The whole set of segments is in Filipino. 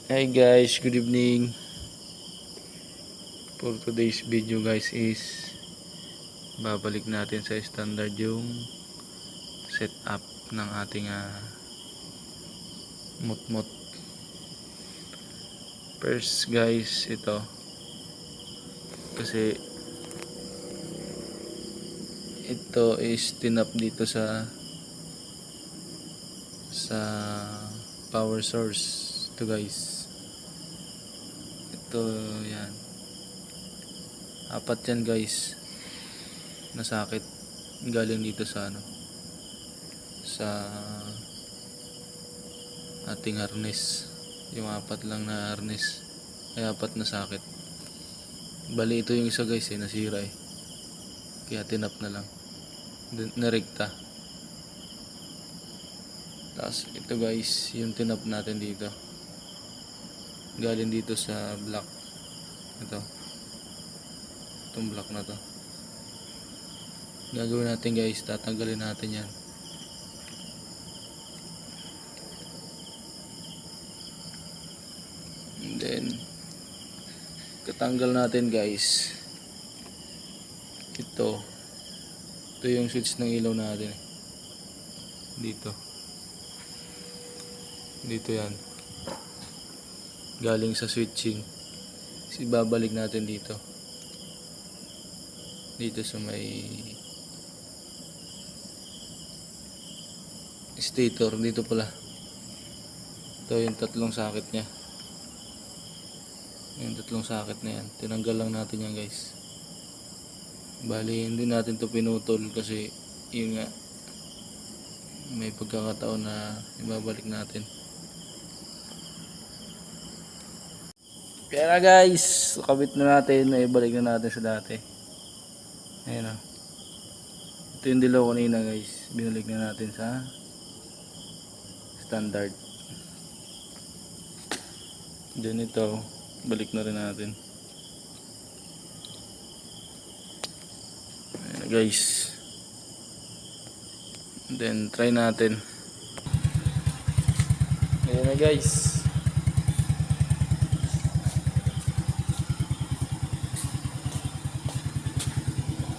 Hi guys, good evening. For today's video guys is babalik natin sa standard yung setup ng ating mutmut. First guys, ito kasi ito is tinap dito sa power source. Ito guys, ito yan, apat yan guys, nasakit galing dito sa sa ating harness. Yung apat lang na harness ay apat na sakit. Bali ito yung isa guys nasira kaya tinap na lang, narekta. Tapos ito guys yung tinap natin dito, galing dito sa block itong block na to. Gagawin natin guys, tatanggalin natin yan. And then katanggal natin guys, ito yung switch ng ilaw natin dito yan, galing sa switching. Ibabalik natin dito sa may stator dito pala. Ito yung tatlong sakit nya, yung tatlong sakit na yan, tinanggal lang natin yan guys. Bali hindi natin to pinutol kasi yun nga, may pagkakataon na ibabalik natin. Kaya na guys, kabit na natin, ibalik na natin sa dati. Ayan o, ito yung dilaw kanina guys, binalik na natin sa standard. Then ito, balik na rin natin. Ayan na guys, then try natin. Ayan na guys,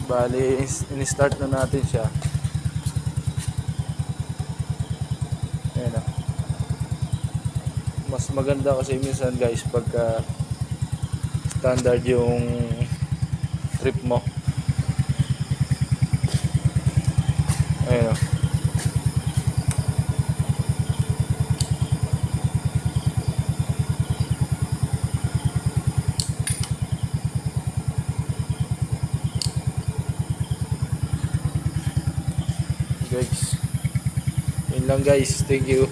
bali in-start na natin siya. Ayan na. Mas maganda kasi minsan guys pagka standard yung trip mo. Ayan na. Guys, yun lang guys, thank you.